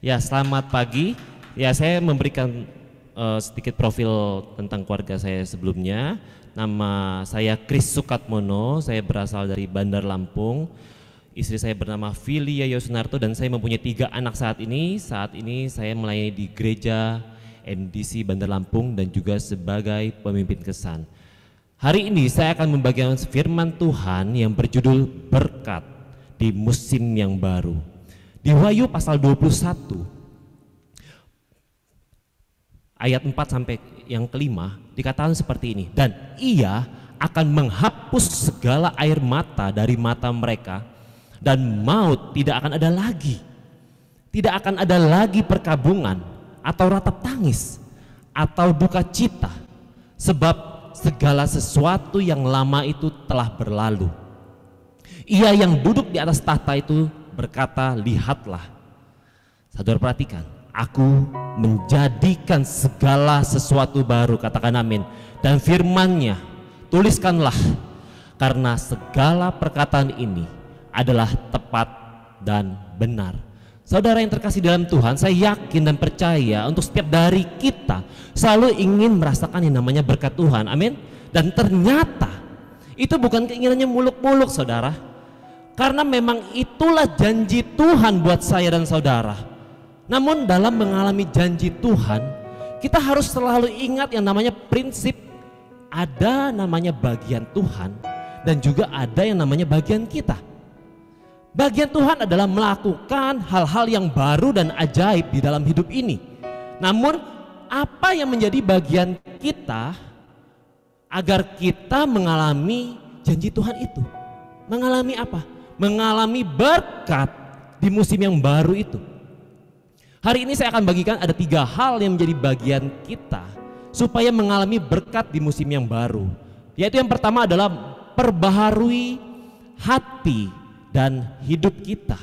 Ya, selamat pagi. Ya, saya memberikan sedikit profil tentang keluarga saya sebelumnya. Nama saya Kris Sukatmono, saya berasal dari Bandar Lampung. Istri saya bernama Filia Yosunarto dan saya mempunyai 3 anak saat ini. Saat ini saya melayani di gereja MDC Bandar Lampung dan juga sebagai pemimpin kesan. Hari ini saya akan membagikan firman Tuhan yang berjudul berkat di musim yang baru. Di Wahyu pasal 21 ayat 4 sampai yang kelima dikatakan seperti ini, dan ia akan menghapus segala air mata dari mata mereka, dan maut tidak akan ada lagi. Tidak akan ada lagi perkabungan atau ratap tangis atau duka cita, sebab segala sesuatu yang lama itu telah berlalu. Ia yang duduk di atas tahta itu berkata, lihatlah. Saudara perhatikan, aku menjadikan segala sesuatu baru, katakan amin. Dan firman-Nya, tuliskanlah, karena segala perkataan ini adalah tepat dan benar. Saudara yang terkasih dalam Tuhan, saya yakin dan percaya untuk setiap dari kita selalu ingin merasakan yang namanya berkat Tuhan, amin. Dan ternyata itu bukan keinginannya muluk-muluk, saudara, karena memang itulah janji Tuhan buat saya dan saudara. Namun dalam mengalami janji Tuhan, kita harus selalu ingat yang namanya prinsip, ada namanya bagian Tuhan dan juga ada yang namanya bagian kita. Bagian Tuhan adalah melakukan hal-hal yang baru dan ajaib di dalam hidup ini. Namun apa yang menjadi bagian kita agar kita mengalami janji Tuhan itu? Mengalami apa? Mengalami berkat di musim yang baru itu. Hari ini saya akan bagikan ada 3 hal yang menjadi bagian kita supaya mengalami berkat di musim yang baru. Yaitu yang pertama adalah perbaharui hati dan hidup kita.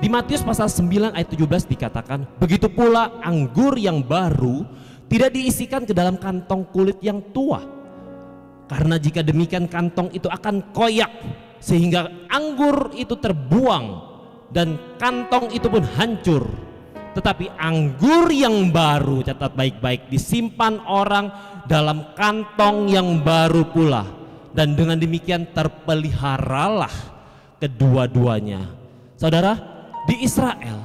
Di Matius pasal 9 ayat 17 dikatakan, begitu pula anggur yang baru tidak diisikan ke dalam kantong kulit yang tua. Karena jika demikian kantong itu akan koyak sehingga anggur itu terbuang dan kantong itu pun hancur. Tetapi anggur yang baru, catat baik-baik, disimpan orang dalam kantong yang baru pula, dan dengan demikian terpeliharalah kedua-duanya. Saudara, di Israel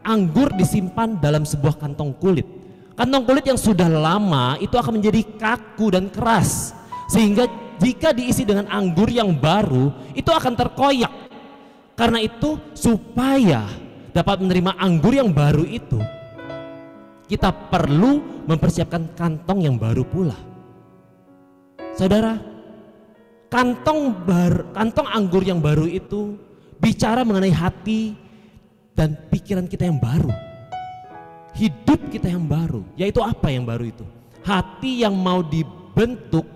anggur disimpan dalam sebuah kantong kulit. Kantong kulit yang sudah lama itu akan menjadi kaku dan keras, sehingga jika diisi dengan anggur yang baru itu akan terkoyak. Karena itu supaya dapat menerima anggur yang baru itu, kita perlu mempersiapkan kantong yang baru pula. Saudara, kantong anggur yang baru itu bicara mengenai hati dan pikiran kita yang baru, hidup kita yang baru. Yaitu apa yang baru itu? Hati yang mau dibentuk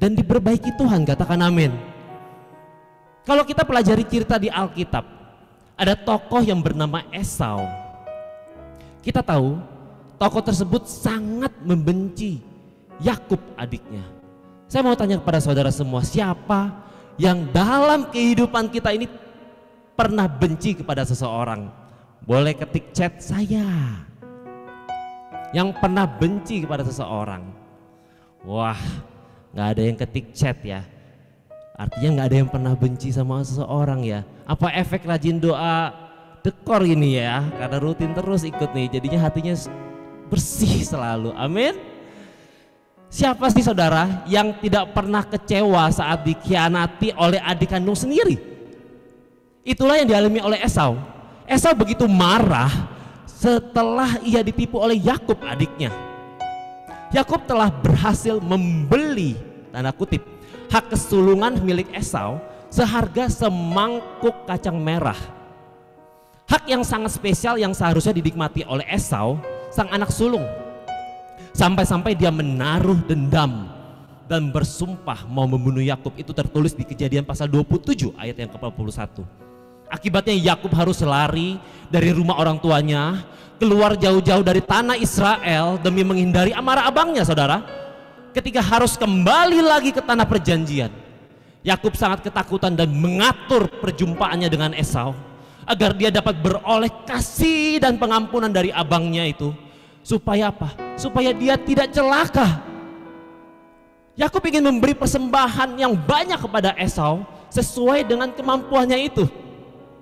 dan diperbaiki Tuhan, katakan amin. Kalau kita pelajari cerita di Alkitab, ada tokoh yang bernama Esau. Kita tahu tokoh tersebut sangat membenci Yakub adiknya. Saya mau tanya kepada saudara semua, siapa yang dalam kehidupan kita ini pernah benci kepada seseorang? Boleh ketik chat saya. Yang pernah benci kepada seseorang. Wah, gak ada yang ketik chat ya. Artinya gak ada yang pernah benci sama seseorang ya. Apa efek rajin doa dekor ini ya? Karena rutin terus ikut nih, jadinya hatinya bersih selalu, amin. Siapa sih saudara yang tidak pernah kecewa saat dikhianati oleh adik kandung sendiri? Itulah yang dialami oleh Esau. Esau begitu marah setelah ia ditipu oleh Yakub adiknya. Yakub telah berhasil membeli, tanda kutip, hak kesulungan milik Esau seharga semangkuk kacang merah. Hak yang sangat spesial yang seharusnya dinikmati oleh Esau, sang anak sulung. Sampai-sampai dia menaruh dendam dan bersumpah mau membunuh Yakub. Itu tertulis di Kejadian pasal 27 ayat yang ke-41. Akibatnya Yakub harus lari dari rumah orang tuanya, keluar jauh-jauh dari tanah Israel demi menghindari amarah abangnya, saudara. Ketika harus kembali lagi ke tanah perjanjian, Yakub sangat ketakutan dan mengatur perjumpaannya dengan Esau agar dia dapat beroleh kasih dan pengampunan dari abangnya itu. Supaya apa? Supaya dia tidak celaka. Yakub ingin memberi persembahan yang banyak kepada Esau sesuai dengan kemampuannya itu.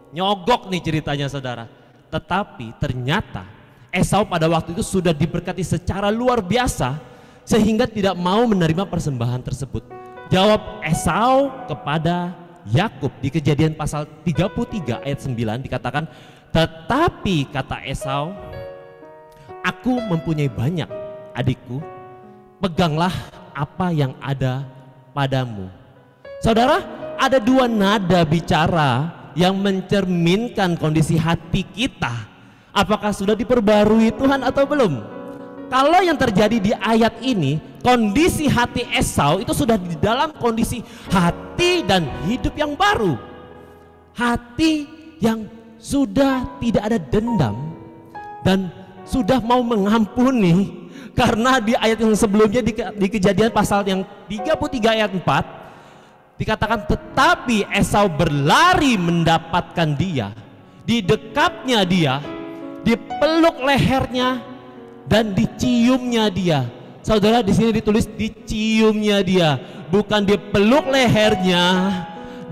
Nyogok nih ceritanya saudara. Tetapi ternyata Esau pada waktu itu sudah diberkati secara luar biasa sehingga tidak mau menerima persembahan tersebut. Jawab Esau kepada Yakub di Kejadian pasal 33 ayat 9 dikatakan, tetapi kata Esau, aku mempunyai banyak adikku, peganglah apa yang ada padamu. Saudara, ada dua nada bicara yang mencerminkan kondisi hati kita. Apakah sudah diperbarui Tuhan atau belum? Kalau yang terjadi di ayat ini, kondisi hati Esau itu sudah di dalam kondisi hati dan hidup yang baru. Hati yang sudah tidak ada dendam dan sudah mau mengampuni. Karena di ayat yang sebelumnya di Kejadian pasal yang 33 ayat 4 dikatakan, tetapi Esau berlari mendapatkan dia, didekapnya dia, dipeluk lehernya dan diciumnya dia. Saudara, di sini ditulis diciumnya dia, bukan dipeluk lehernya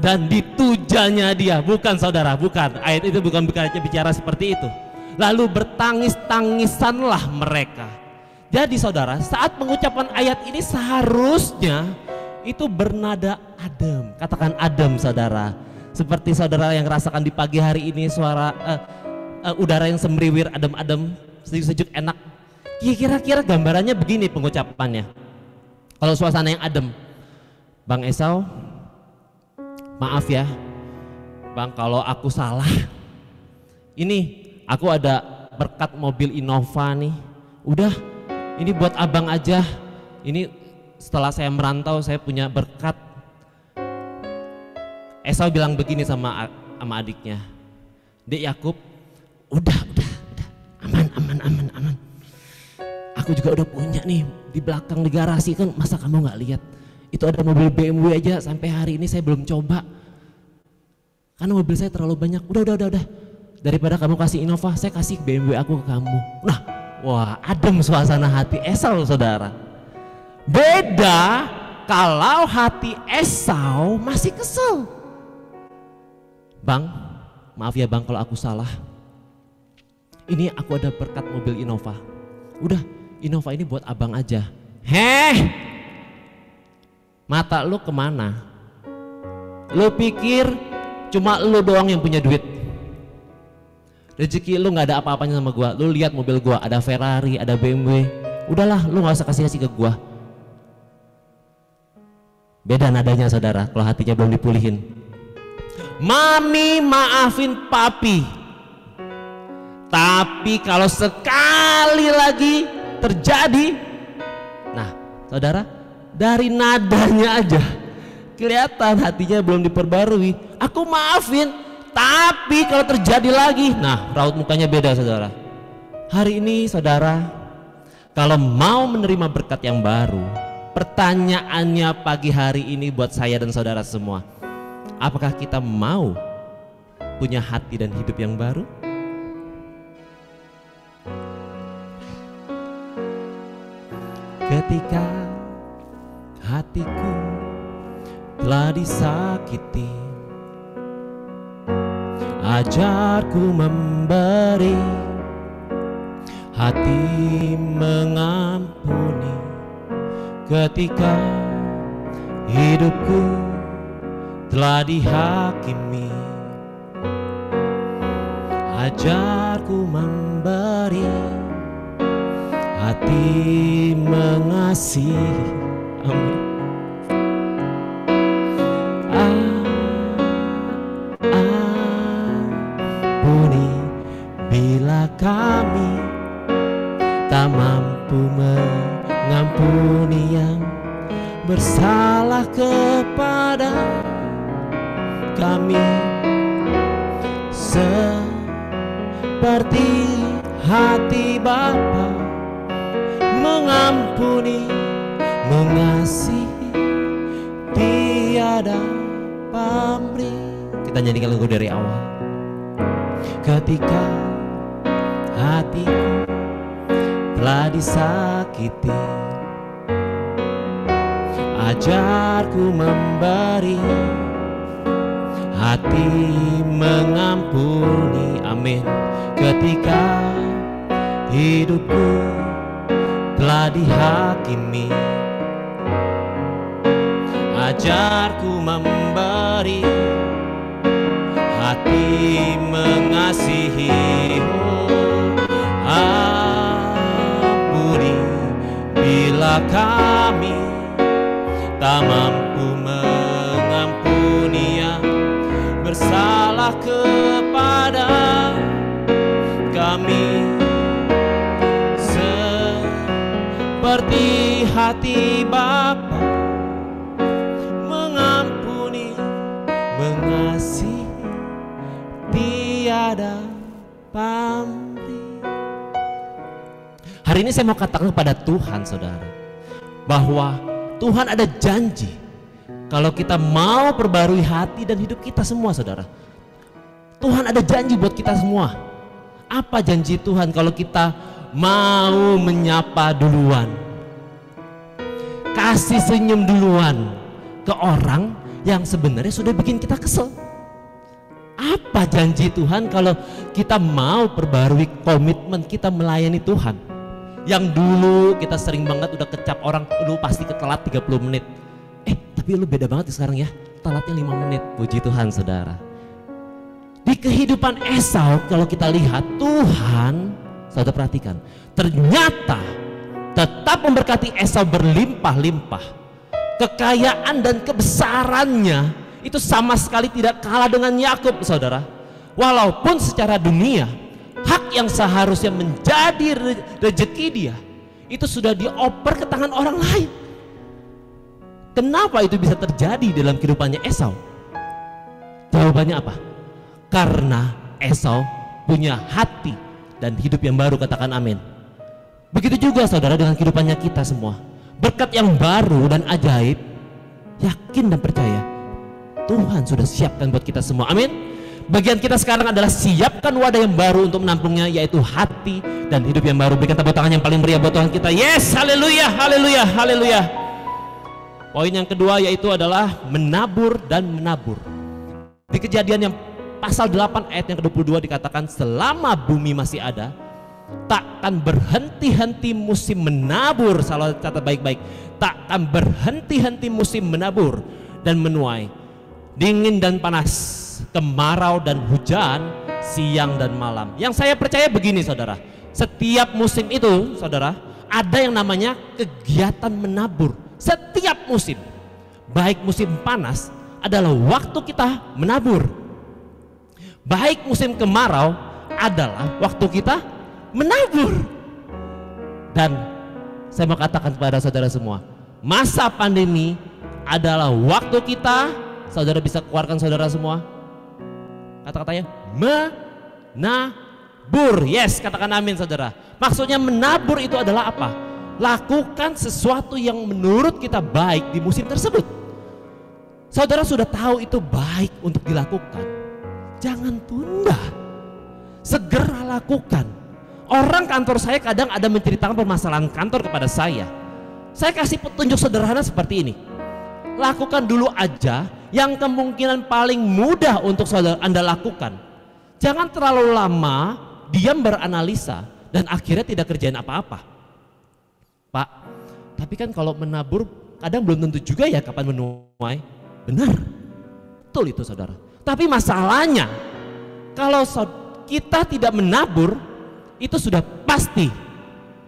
dan ditujanya dia. Bukan saudara, bukan. Ayat itu bukan bicara seperti itu. Lalu bertangis-tangisanlah mereka. Jadi saudara, saat mengucapkan ayat ini seharusnya itu bernada adem. Katakan adem saudara. Seperti saudara yang rasakan di pagi hari ini suara udara yang semriwir, adem-adem, sejuk-sejuk, enak. Kira-kira gambarannya begini pengucapannya. Kalau suasana yang adem, Bang Esau, maaf ya Bang kalau aku salah. Ini aku ada berkat mobil Innova nih. Udah, ini buat abang aja. Ini setelah saya merantau saya punya berkat. Esau bilang begini sama adiknya, Dek Yakub, udah, aman. Aku juga udah punya nih di belakang di garasi kan, masa kamu nggak lihat? Itu ada mobil BMW aja sampai hari ini saya belum coba. Karena mobil saya terlalu banyak. Udah. Daripada kamu kasih Innova, saya kasih BMW aku ke kamu. Nah, wah adem suasana hati Esau saudara. Beda kalau hati Esau masih kesel. Bang, maaf ya bang kalau aku salah. Ini aku ada berkat mobil Innova. Udah, Innova ini buat abang aja. Heh, mata lu kemana? Lu pikir cuma lu doang yang punya duit? Rezeki lu gak ada apa-apanya sama gua. Lu lihat mobil gua, ada Ferrari, ada BMW. Udahlah, lu gak usah kasih-kasih ke gua. Beda nadanya saudara kalau hatinya belum dipulihin. Mami maafin papi, tapi kalau sekali lagi terjadi, nah saudara, dari nadanya aja kelihatan hatinya belum diperbarui. Aku maafin, tapi kalau terjadi lagi, nah raut mukanya beda saudara. Hari ini saudara, kalau mau menerima berkat yang baru, pertanyaannya pagi hari ini buat saya dan saudara semua, apakah kita mau punya hati dan hidup yang baru? Ketika hatiku telah disakiti, ajarku memberi, hati mengampuni. Ketika hidupku telah dihakimi, ajarku memberi, hati mengasihi. Amin. Ampuni bila kami tak mampu mengampuni yang bersalah kepada kami, seperti hati Bapa mengampuni, mengasihi, tiada pamrih. Kita nyanyikan lagu dari awal. ketika hatiku telah disakiti. Ajarku memberi, hati mengampuni. Amin. Ketika hidupku telah dihakimi, ajarku memberi, hati mengasihi. Ampuni bila kami tak mampu mengampuni yang bersalah kepada kami, seperti hati Bapa mengampuni, mengasihi, tiada pamrih. Hari ini saya mau katakan kepada Tuhan, saudara, bahwa Tuhan ada janji kalau kita mau perbarui hati dan hidup kita semua, saudara. Tuhan ada janji buat kita semua. Apa janji Tuhan? Kalau kita mau menyapa duluan, kasih senyum duluan ke orang yang sebenarnya sudah bikin kita kesel. Apa janji Tuhan kalau kita mau perbarui komitmen kita melayani Tuhan? Yang dulu kita sering banget udah kecap orang, lu pasti ketelat 30 menit. Tapi lu beda banget sekarang ya, telatnya 5 menit. Puji Tuhan, saudara. Di kehidupan Esau kalau kita lihat, Tuhan, saudara perhatikan, ternyata tetap memberkati Esau berlimpah-limpah. Kekayaan dan kebesarannya itu sama sekali tidak kalah dengan Yakub, saudara. Walaupun secara dunia hak yang seharusnya menjadi rezeki dia itu sudah dioper ke tangan orang lain. Kenapa itu bisa terjadi dalam kehidupannya Esau? Jawabannya apa? Karena Esau punya hati dan hidup yang baru, katakan amin. Begitu juga saudara dengan kehidupannya kita semua. Berkat yang baru dan ajaib, yakin dan percaya Tuhan sudah siapkan buat kita semua, amin. Bagian kita sekarang adalah siapkan wadah yang baru untuk menampungnya, yaitu hati dan hidup yang baru. Berikan tepuk tangan yang paling meriah buat Tuhan kita. Yes, haleluya, haleluya, haleluya. Poin yang kedua yaitu adalah menabur dan menabur. Di Kejadian yang pasal 8 ayat yang ke-22 dikatakan, selama bumi masih ada, takkan berhenti-henti musim menabur. Salah catat baik-baik, takkan berhenti-henti musim menabur dan menuai, dingin dan panas, kemarau dan hujan, siang dan malam. Yang saya percaya begini, saudara, setiap musim itu, saudara, ada yang namanya kegiatan menabur. Setiap musim, baik musim panas adalah waktu kita menabur, baik musim kemarau adalah waktu kita menabur. Dan saya mau katakan kepada saudara semua, masa pandemi adalah waktu kita, saudara bisa keluarkan saudara semua kata-katanya, menabur. Yes, katakan amin, saudara. Maksudnya menabur itu adalah apa? Lakukan sesuatu yang menurut kita baik di musim tersebut. Saudara sudah tahu itu baik untuk dilakukan, jangan tunda, segera lakukan. Orang kantor saya kadang ada menceritakan permasalahan kantor kepada saya. Saya kasih petunjuk sederhana seperti ini. Lakukan dulu aja yang kemungkinan paling mudah untuk saudara Anda lakukan. Jangan terlalu lama diam beranalisa dan akhirnya tidak kerjain apa-apa. Pak, tapi kan kalau menabur kadang belum tentu juga ya kapan menuai. Benar, betul itu saudara. Tapi masalahnya kalau kita tidak menabur, itu sudah pasti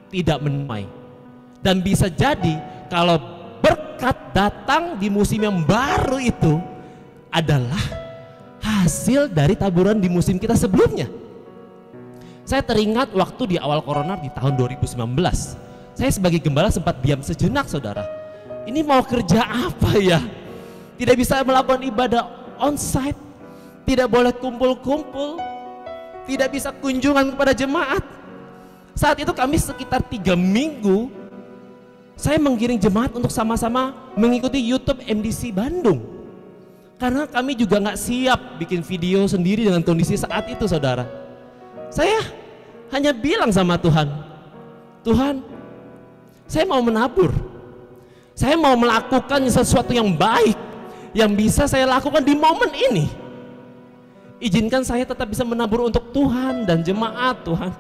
tidak menuai. Dan bisa jadi kalau berkat datang di musim yang baru itu adalah hasil dari taburan di musim kita sebelumnya. Saya teringat waktu di awal corona di tahun 2019, saya sebagai gembala sempat diam sejenak, saudara. Ini mau kerja apa ya? Tidak bisa melakukan ibadah onsite, tidak boleh kumpul-kumpul, tidak bisa kunjungan kepada jemaat. Saat itu kami sekitar 3 minggu saya menggiring jemaat untuk sama-sama mengikuti YouTube MDC Bandung. Karena kami juga nggak siap bikin video sendiri dengan kondisi saat itu, saudara. Saya hanya bilang sama Tuhan, Tuhan, saya mau menabur. Saya mau melakukan sesuatu yang baik yang bisa saya lakukan di momen ini. Izinkan saya tetap bisa menabur untuk Tuhan dan jemaat Tuhan.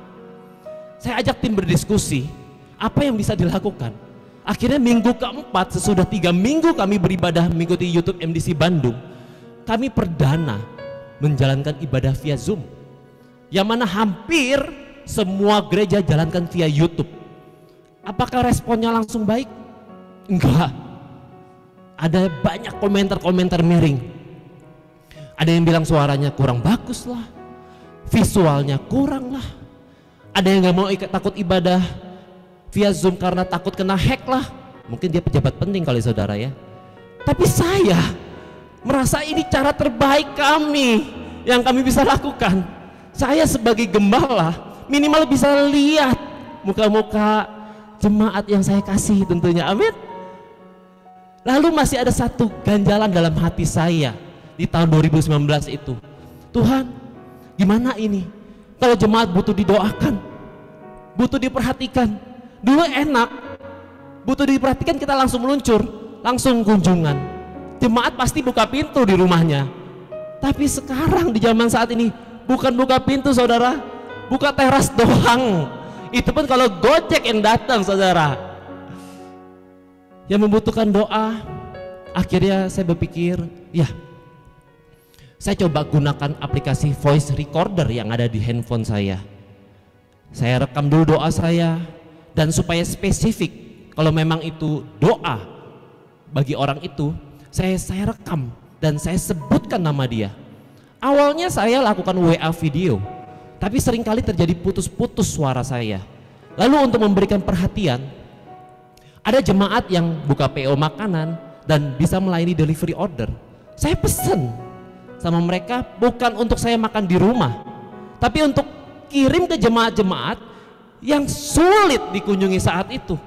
Saya ajak tim berdiskusi, apa yang bisa dilakukan. Akhirnya minggu keempat, sesudah 3 minggu kami beribadah mengikuti YouTube MDC Bandung, kami perdana menjalankan ibadah via Zoom, yang mana hampir semua gereja jalankan via YouTube. Apakah responnya langsung baik? Enggak. Ada banyak komentar-komentar miring. Ada yang bilang suaranya kurang bagus lah, visualnya kurang lah. Ada yang gak mau takut ibadah via Zoom karena takut kena hack lah. Mungkin dia pejabat penting kali saudara ya. Tapi saya merasa ini cara terbaik kami yang kami bisa lakukan. Saya sebagai gembala minimal bisa lihat muka-muka jemaat yang saya kasih tentunya, amin. Lalu masih ada satu ganjalan dalam hati saya di tahun 2019 itu. Tuhan, gimana ini? Kalau jemaat butuh didoakan, butuh diperhatikan. Dulu enak, butuh diperhatikan kita langsung meluncur, langsung kunjungan. Jemaat pasti buka pintu di rumahnya. Tapi sekarang di zaman saat ini bukan buka pintu saudara, buka teras doang. Itu pun kalau Gojek yang datang saudara. Yang membutuhkan doa. Akhirnya saya berpikir, ya saya coba gunakan aplikasi voice recorder yang ada di handphone saya. Saya rekam dulu doa saya, dan supaya spesifik, kalau memang itu doa bagi orang itu, saya rekam dan saya sebutkan nama dia. Awalnya saya lakukan WA video, tapi seringkali terjadi putus-putus suara saya. Lalu untuk memberikan perhatian, ada jemaat yang buka PO makanan dan bisa melayani delivery order. Saya pesen sama mereka bukan untuk saya makan di rumah, tapi untuk kirim ke jemaat-jemaat yang sulit dikunjungi saat itu.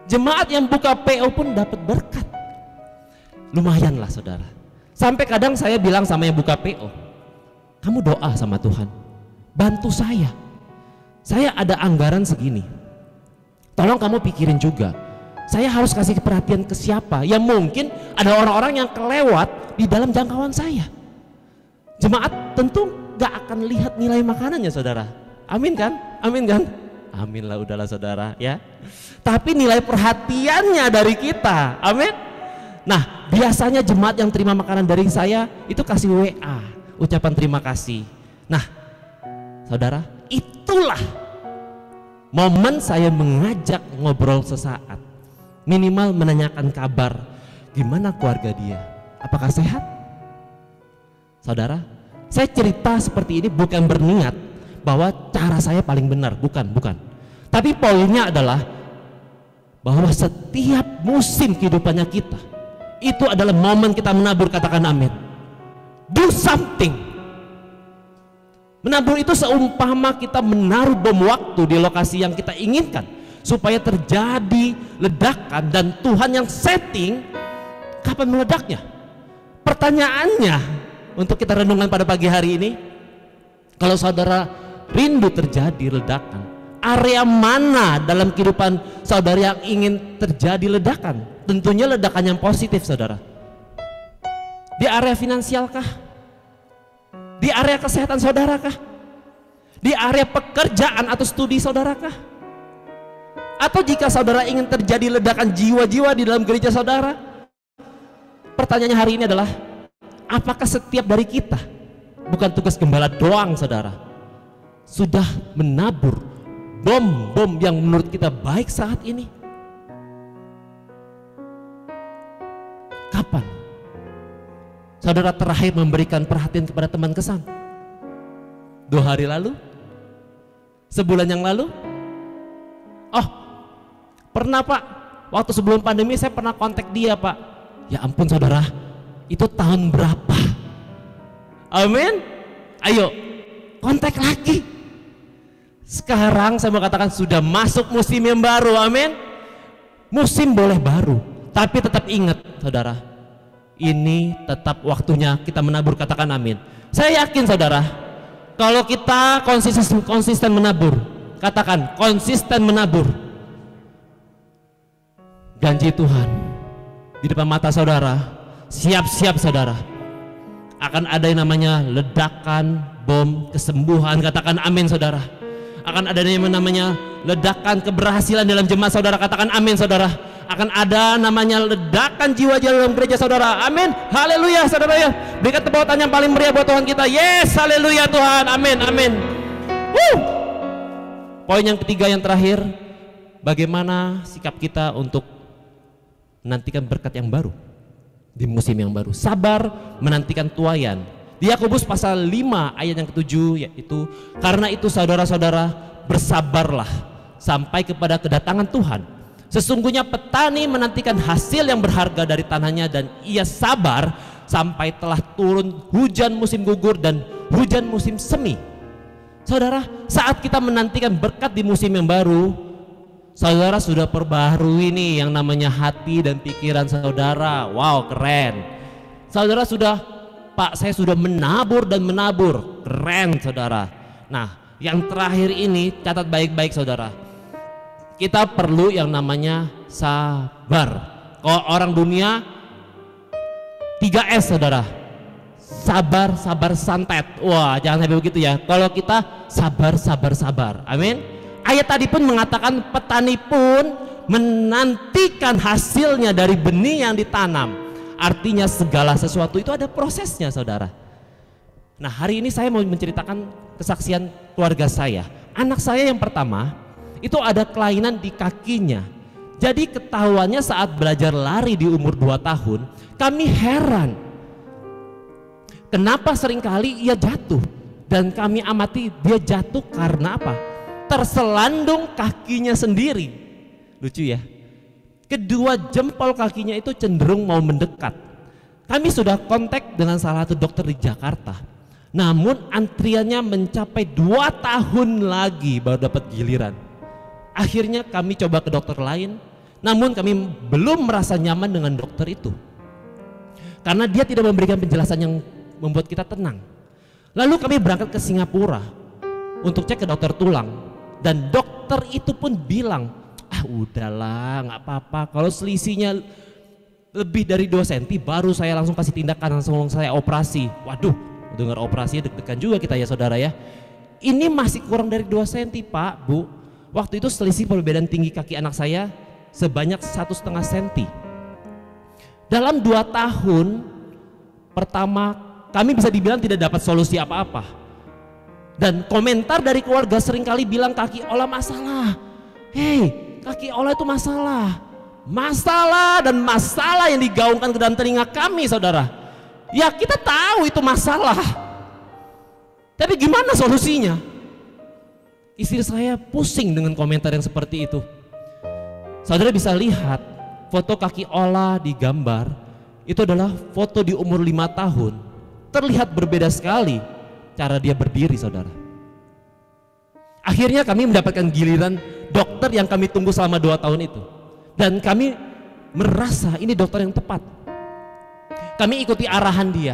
Jemaat yang buka PO pun dapat berkat. Lumayan lah saudara. Sampai kadang saya bilang sama yang buka PO, kamu doa sama Tuhan, bantu saya. Saya ada anggaran segini, tolong kamu pikirin juga, saya harus kasih perhatian ke siapa. Ya mungkin ada orang-orang yang kelewat di dalam jangkauan saya. Jemaat tentu gak akan lihat nilai makanannya saudara. Amin kan? Amin kan? Amin lah, udahlah saudara ya. Tapi nilai perhatiannya dari kita, amin. Nah biasanya jemaat yang terima makanan dari saya itu kasih WA, ucapan terima kasih. Nah saudara, itulah momen saya mengajak ngobrol sesaat, minimal menanyakan kabar, gimana keluarga dia, apakah sehat. Saudara, saya cerita seperti ini bukan berniat bahwa cara saya paling benar, bukan. Tapi poinnya adalah bahwa setiap musim kehidupannya kita itu adalah momen kita menabur, katakan amin. Do something. Menabur itu seumpama kita menaruh bom waktu di lokasi yang kita inginkan supaya terjadi ledakan, dan Tuhan yang setting kapan meledaknya. Pertanyaannya untuk kita renungkan pada pagi hari ini, kalau saudara rindu terjadi ledakan, area mana dalam kehidupan saudara yang ingin terjadi ledakan? Tentunya ledakan yang positif saudara. Di area finansial kah? Di area kesehatan saudara kah? Di area pekerjaan atau studi saudara kah? Atau jika saudara ingin terjadi ledakan jiwa-jiwa di dalam gereja saudara? Pertanyaannya hari ini adalah, apakah setiap dari kita, bukan tugas gembala doang saudara, sudah menabur bom-bom yang menurut kita baik saat ini? Kapan saudara terakhir memberikan perhatian kepada teman kesan? 2 hari lalu? Sebulan yang lalu? Oh, pernah pak, waktu sebelum pandemi saya pernah kontak dia pak. Ya ampun saudara, itu tahun berapa? Amin. Ayo kontak lagi. Sekarang saya mau katakan sudah masuk musim yang baru, amin. Musim boleh baru, tapi tetap ingat saudara, ini tetap waktunya kita menabur, katakan amin. Saya yakin saudara, Kalau kita konsisten menabur, katakan konsisten menabur. Janji Tuhan di depan mata saudara, siap-siap saudara. Akan ada yang namanya ledakan bom kesembuhan, katakan amin saudara. Akan ada yang namanya ledakan keberhasilan dalam jemaat saudara, katakan amin saudara. Akan ada namanya ledakan jiwa-jiwa dalam gereja saudara, amin, haleluya saudara ya. Berikan tepuk tangan yang paling meriah buat Tuhan kita, yes, haleluya Tuhan, amin, amin. Poin yang ketiga yang terakhir, bagaimana sikap kita untuk menantikan berkat yang baru di musim yang baru. Sabar menantikan tuaian. Di Yakobus pasal 5 ayat yang ke-7 yaitu, karena itu saudara-saudara bersabarlah sampai kepada kedatangan Tuhan. Sesungguhnya petani menantikan hasil yang berharga dari tanahnya, dan ia sabar sampai telah turun hujan musim gugur dan hujan musim semi. Saudara, saat kita menantikan berkat di musim yang baru, saudara sudah perbaharui nih yang namanya hati dan pikiran saudara. Wow, keren. Saudara sudah, Pak, saya sudah menabur dan menabur. Keren saudara. Nah, yang terakhir ini catat baik-baik saudara. Kita perlu yang namanya sabar. Kalau orang dunia 3S saudara. Sabar, sabar, santet. Wah, jangan sampai begitu ya. Kalau kita sabar, sabar, sabar. Amin. Ayat tadi pun mengatakan petani pun menantikan hasilnya dari benih yang ditanam. Artinya segala sesuatu itu ada prosesnya saudara. Nah, hari ini saya mau menceritakan kesaksian keluarga saya. Anak saya yang pertama itu ada kelainan di kakinya. Jadi ketahuannya saat belajar lari di umur 2 tahun, kami heran kenapa seringkali ia jatuh, dan kami amati dia jatuh karena apa? Terselandung kakinya sendiri. Lucu ya, kedua jempol kakinya itu cenderung mau mendekat. Kami sudah kontak dengan salah satu dokter di Jakarta, namun antriannya mencapai 2 tahun lagi baru dapat giliran. Akhirnya kami coba ke dokter lain, namun kami belum merasa nyaman dengan dokter itu karena dia tidak memberikan penjelasan yang membuat kita tenang. Lalu kami berangkat ke Singapura untuk cek ke dokter tulang, dan dokter itu pun bilang, udahlah nggak apa-apa, kalau selisihnya lebih dari 2 cm baru saya langsung kasih tindakan, langsung saya operasi. Waduh, dengar operasi deg-degan juga kita ya saudara ya. Ini masih kurang dari 2 cm Pak, Bu. Waktu itu selisih perbedaan tinggi kaki anak saya sebanyak 1,5 cm. Dalam 2 tahun pertama kami bisa dibilang tidak dapat solusi apa-apa. Dan komentar dari keluarga seringkali bilang kaki Ola masalah. Hei, kaki Ola itu masalah. Masalah dan masalah yang digaungkan ke dalam telinga kami saudara. Ya kita tahu itu masalah. Tapi gimana solusinya? Istri saya pusing dengan komentar yang seperti itu. Saudara bisa lihat foto kaki Ola di gambar. Itu adalah foto di umur 5 tahun. Terlihat berbeda sekali cara dia berdiri saudara. Akhirnya kami mendapatkan giliran dokter yang kami tunggu selama 2 tahun itu. Dan kami merasa ini dokter yang tepat. Kami ikuti arahan dia.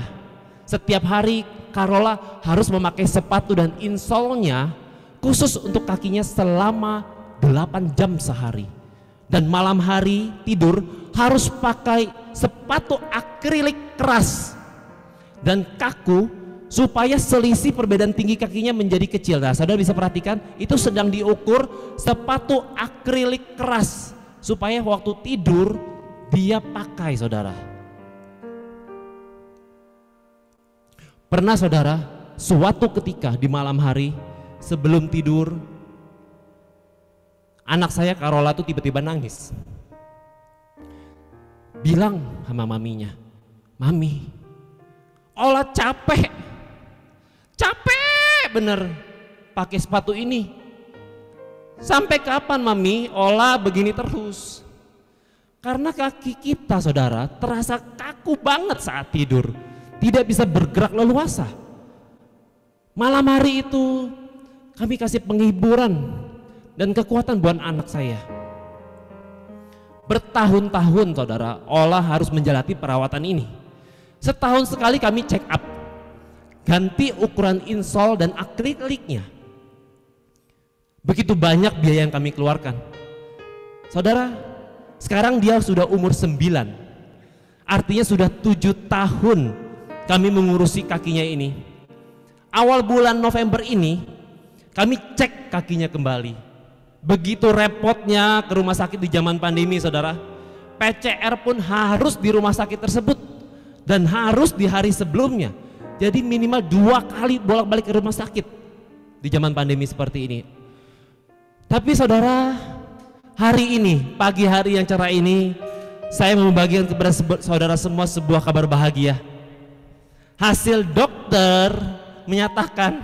Setiap hari Carola harus memakai sepatu dan insolnya khusus untuk kakinya selama 8 jam sehari. Dan malam hari tidur harus pakai sepatu akrilik keras dan kaku supaya selisih perbedaan tinggi kakinya menjadi kecil. Nah, saudara bisa perhatikan itu sedang diukur sepatu akrilik keras supaya waktu tidur dia pakai saudara. Pernah saudara, suatu ketika di malam hari sebelum tidur, anak saya Carola tuh tiba-tiba nangis. Bilang sama maminya, "Mami, Ola capek bener pakai sepatu ini. Sampai kapan Mami Ola begini terus?" Karena kaki kita saudara terasa kaku banget saat tidur, tidak bisa bergerak leluasa. Malam hari itu kami kasih penghiburan dan kekuatan buat anak saya. Bertahun-tahun saudara, Ola harus menjalani perawatan ini. Setahun sekali kami check up. ganti ukuran insol dan akriliknya. Begitu banyak biaya yang kami keluarkan. Saudara, sekarang dia sudah umur 9. Artinya sudah 7 tahun kami mengurusi kakinya ini. Awal bulan November ini kami cek kakinya kembali. Begitu repotnya ke rumah sakit di zaman pandemi, saudara. PCR pun harus di rumah sakit tersebut dan harus di hari sebelumnya. Jadi minimal 2 kali bolak-balik ke rumah sakit di zaman pandemi seperti ini. Tapi saudara, hari ini, pagi hari yang cerah ini, saya membagikan kepada saudara semua sebuah kabar bahagia. Hasil dokter menyatakan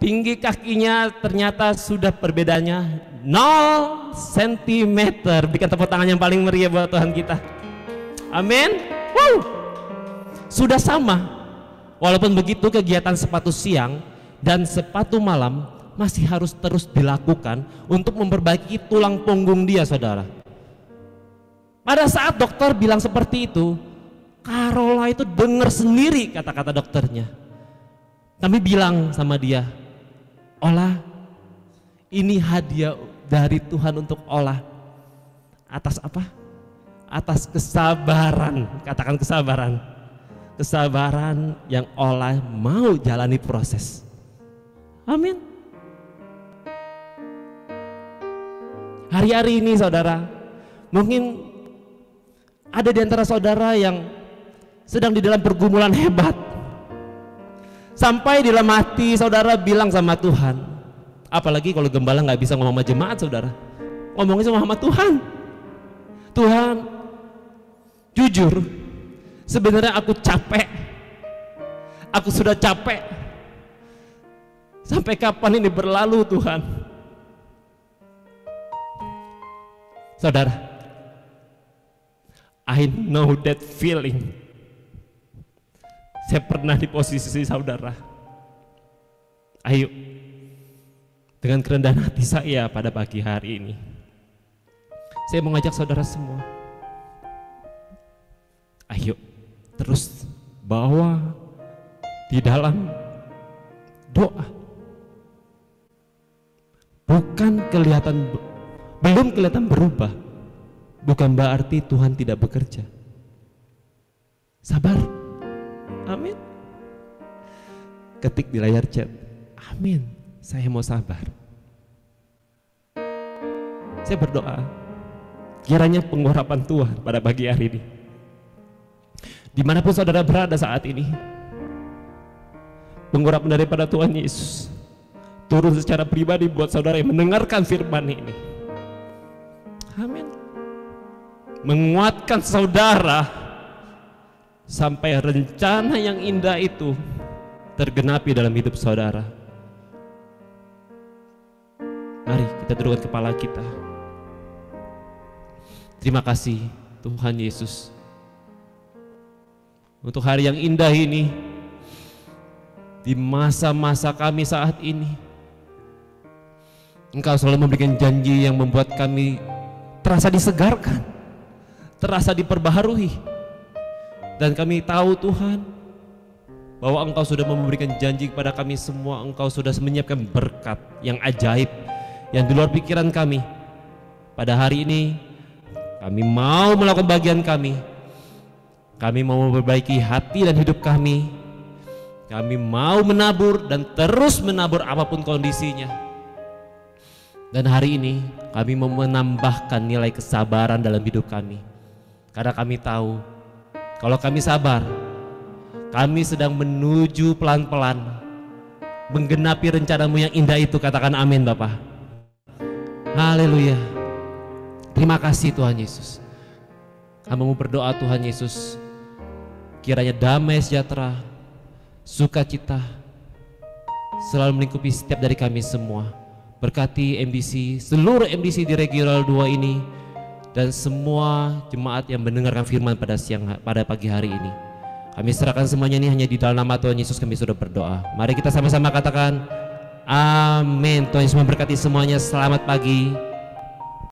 tinggi kakinya ternyata sudah perbedaannya 0 cm. Berikan tepuk tangan yang paling meriah buat Tuhan kita. Amin. Sudah sama. Walaupun begitu, kegiatan sepatu siang dan sepatu malam masih harus terus dilakukan untuk memperbaiki tulang punggung dia, saudara. Pada saat dokter bilang seperti itu, Carola itu dengar sendiri kata-kata dokternya. Kami bilang sama dia, Ola, ini hadiah dari Tuhan untuk Ola. Atas apa? Atas kesabaran. Katakan kesabaran. Kesabaran yang Ola mau jalani proses. Amin. Hari-hari ini saudara, mungkin ada di antara saudara yang sedang di dalam pergumulan hebat. Sampai di dalam hati saudara bilang sama Tuhan, apalagi kalau gembala nggak bisa ngomong sama jemaat, saudara, ngomongnya sama Tuhan. Tuhan, jujur, sebenarnya aku capek. Aku sudah capek. Sampai kapan ini berlalu, Tuhan? Saudara, I know that feeling. Saya pernah di posisi saudara. Ayo, dengan kerendahan hati saya pada pagi hari ini, saya mengajak saudara semua, ayo terus bawa di dalam doa. Belum kelihatan berubah, bukan berarti Tuhan tidak bekerja. Sabar. Amin. Ketik di layar chat, amin, saya mau sabar. Saya berdoa, kiranya pengurapan Tuhan pada pagi hari ini, dimanapun saudara berada saat ini, pengurapan daripada Tuhan Yesus turun secara pribadi buat saudara yang mendengarkan firman ini. Amin. Menguatkan saudara sampai rencana yang indah itu tergenapi dalam hidup saudara. Mari kita tundukkan kepala kita. Terima kasih Tuhan Yesus untuk hari yang indah ini, di masa-masa kami saat ini. Engkau selalu memberikan janji yang membuat kami terasa disegarkan, terasa diperbaharui. Dan kami tahu Tuhan, bahwa Engkau sudah memberikan janji kepada kami semua. Engkau sudah menyiapkan berkat yang ajaib, yang di luar pikiran kami. Pada hari ini kami mau melakukan bagian kami. Kami mau memperbaiki hati dan hidup kami. Kami mau menabur dan terus menabur apapun kondisinya. Dan hari ini kami mau menambahkan nilai kesabaran dalam hidup kami. Karena kami tahu, kalau kami sabar, kami sedang menuju pelan-pelan menggenapi rencanamu yang indah itu. Katakan amin Bapak. Haleluya. Terima kasih Tuhan Yesus. Kami mau berdoa Tuhan Yesus, kiranya damai sejahtera, sukacita selalu melingkupi setiap dari kami semua. Berkati MDC, seluruh MDC di Regional 2 ini, dan semua jemaat yang mendengarkan firman pada pagi hari ini. Kami serahkan semuanya ini hanya di dalam nama Tuhan Yesus kami sudah berdoa. Mari kita sama-sama katakan amin. Tuhan Yesus memberkati semuanya. Selamat pagi.